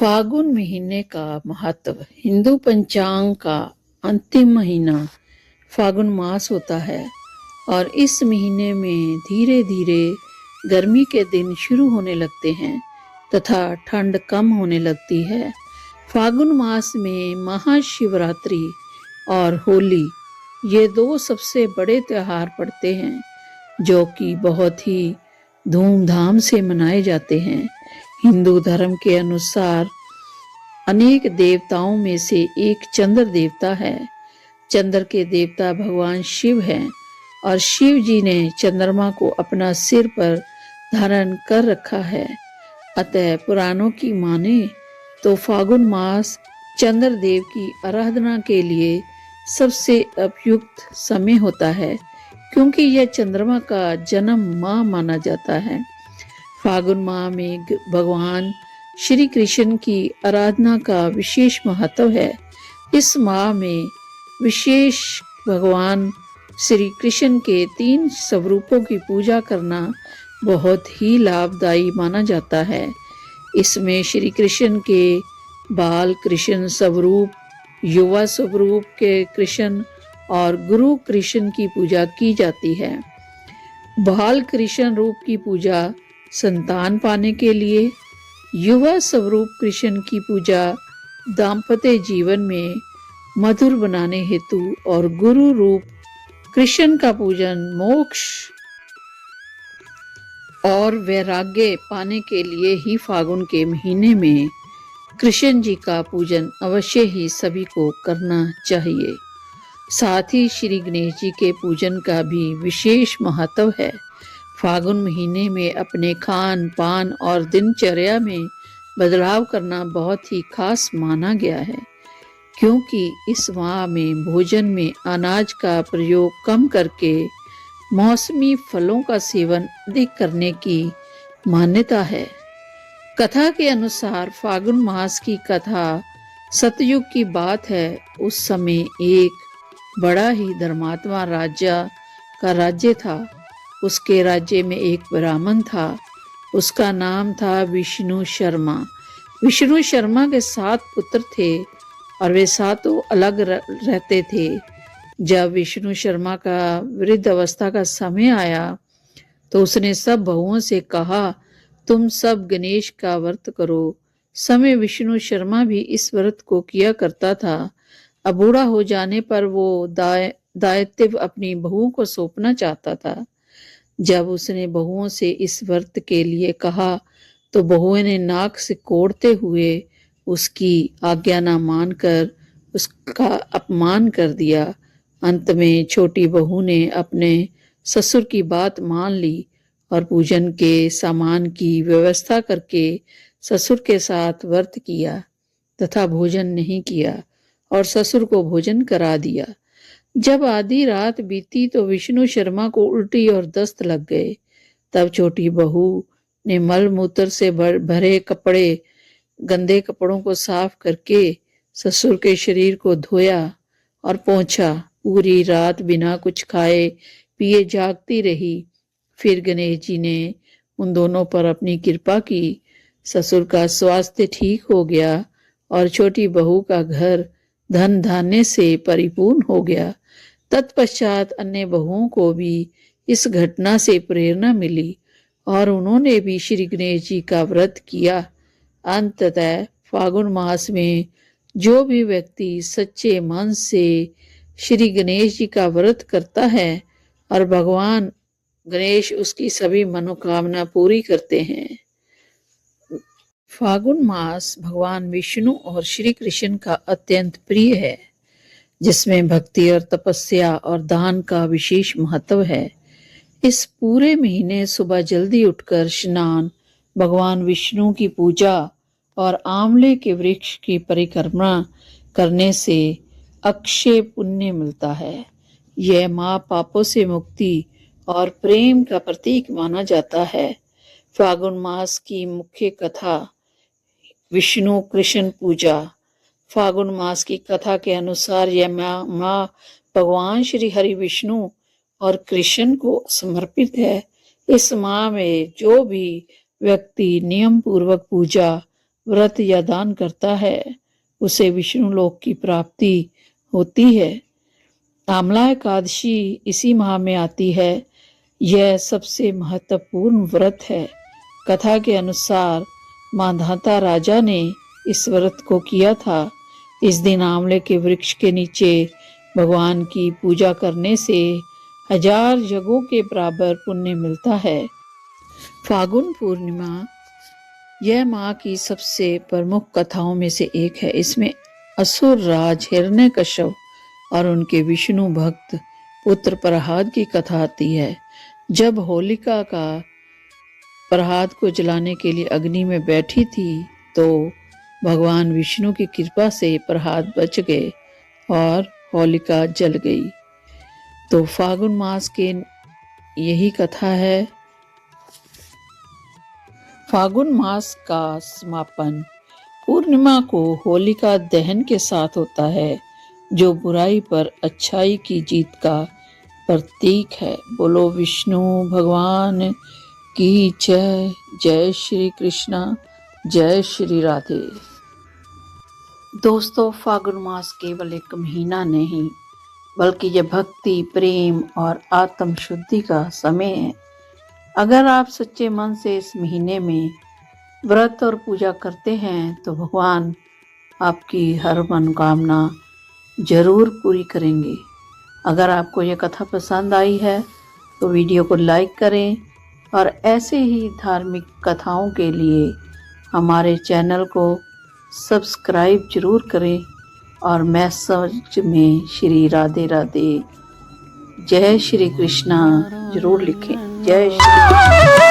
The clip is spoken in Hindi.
फागुन महीने का महत्व। हिंदू पंचांग का अंतिम महीना फागुन मास होता है और इस महीने में धीरे धीरे गर्मी के दिन शुरू होने लगते हैं तथा ठंड कम होने लगती है। फागुन मास में महाशिवरात्रि और होली ये दो सबसे बड़े त्योहार पड़ते हैं जो कि बहुत ही धूमधाम से मनाए जाते हैं। हिंदू धर्म के अनुसार अनेक देवताओं में से एक चंद्र देवता है। चंद्र के देवता भगवान शिव हैं और शिव जी ने चंद्रमा को अपना सिर पर धारण कर रखा है। अतः पुराणों की माने तो फागुन मास चंद्र देव की आराधना के लिए सबसे उपयुक्त समय होता है, क्योंकि यह चंद्रमा का जन्म माह माना जाता है। फागुन माह में भगवान श्री कृष्ण की आराधना का विशेष महत्व है। इस माह में विशेष भगवान श्री कृष्ण के 3 स्वरूपों की पूजा करना बहुत ही लाभदायी माना जाता है। इसमें श्री कृष्ण के बाल कृष्ण स्वरूप, युवा स्वरूप के कृष्ण और गुरु कृष्ण की पूजा की जाती है। बाल कृष्ण रूप की पूजा संतान पाने के लिए, युवा स्वरूप कृष्ण की पूजा दाम्पत्य जीवन में मधुर बनाने हेतु और गुरु रूप कृष्ण का पूजन मोक्ष और वैराग्य पाने के लिए ही फागुन के महीने में कृष्ण जी का पूजन अवश्य ही सभी को करना चाहिए। साथ ही श्री गणेश जी के पूजन का भी विशेष महत्व है। फागुन महीने में अपने खान पान और दिनचर्या में बदलाव करना बहुत ही खास माना गया है, क्योंकि इस माह में भोजन में अनाज का प्रयोग कम करके मौसमी फलों का सेवन अधिक करने की मान्यता है। कथा के अनुसार फागुन मास की कथा सतयुग की बात है। उस समय एक बड़ा ही धर्मात्मा राजा का राज्य था। उसके राज्य में एक ब्राह्मण था। उसका नाम था विष्णु शर्मा। विष्णु शर्मा के 7 पुत्र थे और वे 7 अलग रहते थे। जब विष्णु शर्मा का वृद्ध अवस्था का समय आया तो उसने सब बहुओं से कहा, तुम सब गणेश का व्रत करो। समय विष्णु शर्मा भी इस व्रत को किया करता था। अब बूढ़ा हो जाने पर वो दायित्व अपनी बहुओं को सौंपना चाहता था। जब उसने बहुओं से इस व्रत के लिए कहा तो बहुओं ने नाक से कोड़ते हुए उसकी आज्ञा न मानकर उसका अपमान कर दिया। अंत में छोटी बहू ने अपने ससुर की बात मान ली और पूजन के सामान की व्यवस्था करके ससुर के साथ व्रत किया तथा भोजन नहीं किया और ससुर को भोजन करा दिया। जब आधी रात बीती तो विष्णु शर्मा को उल्टी और दस्त लग गए। तब छोटी बहू ने मल मूत्र से भरे गंदे कपड़ों को साफ करके ससुर के शरीर को धोया और पोंछा। पूरी रात बिना कुछ खाए पिए जागती रही। फिर गणेश जी ने उन दोनों पर अपनी कृपा की। ससुर का स्वास्थ्य ठीक हो गया और छोटी बहू का घर धन धान्य से परिपूर्ण हो गया। तत्पश्चात अन्य बहुओं को भी इस घटना से प्रेरणा मिली और उन्होंने भी श्री गणेश जी का व्रत किया। अंततः फागुन मास में जो भी व्यक्ति सच्चे मन से श्री गणेश जी का व्रत करता है और भगवान गणेश उसकी सभी मनोकामना पूरी करते हैं। फागुन मास भगवान विष्णु और श्री कृष्ण का अत्यंत प्रिय है, जिसमें भक्ति और तपस्या और दान का विशेष महत्व है। इस पूरे महीने सुबह जल्दी उठकर स्नान, भगवान विष्णु की पूजा और आंवले के वृक्ष की परिक्रमा करने से अक्षय पुण्य मिलता है। यह माँ पापों से मुक्ति और प्रेम का प्रतीक माना जाता है। फागुन मास की मुख्य कथा विष्णु कृष्ण पूजा। फागुन मास की कथा के अनुसार यह माँ भगवान श्री हरि विष्णु और कृष्ण को समर्पित है। इस माह में जो भी व्यक्ति नियम पूर्वक पूजा व्रत या दान करता है उसे विष्णु लोक की प्राप्ति होती है। आमला एकादशी इसी माह में आती है। यह सबसे महत्वपूर्ण व्रत है। कथा के अनुसार मांधाता राजा ने इस व्रत को किया था। इस दिन आंवले के वृक्ष के नीचे भगवान की पूजा करने से 1000 यज्ञों के बराबर पुण्य मिलता है। फागुन पूर्णिमा यह माँ की सबसे प्रमुख कथाओं में से एक है। इसमें असुर राज हिरण्यकश्यप और उनके विष्णु भक्त पुत्र प्रहलाद की कथा आती है। जब होलिका का प्रहलाद को जलाने के लिए अग्नि में बैठी थी तो भगवान विष्णु की कृपा से प्रहलाद बच गए और होलिका जल गई। तो फागुन मास के यही कथा है। फागुन मास का समापन पूर्णिमा को होलिका दहन के साथ होता है, जो बुराई पर अच्छाई की जीत का प्रतीक है। बोलो विष्णु भगवान की जय। जय श्री कृष्णा, जय श्री राधे। दोस्तों, फागुन मास केवल एक महीना नहीं बल्कि यह भक्ति, प्रेम और आत्म शुद्धि का समय है। अगर आप सच्चे मन से इस महीने में व्रत और पूजा करते हैं तो भगवान आपकी हर मनोकामना जरूर पूरी करेंगे। अगर आपको यह कथा पसंद आई है तो वीडियो को लाइक करें और ऐसे ही धार्मिक कथाओं के लिए हमारे चैनल को सब्सक्राइब जरूर करें और मैसेज में श्री राधे राधे, जय श्री कृष्णा जरूर लिखें। जय श्री कृष्ण।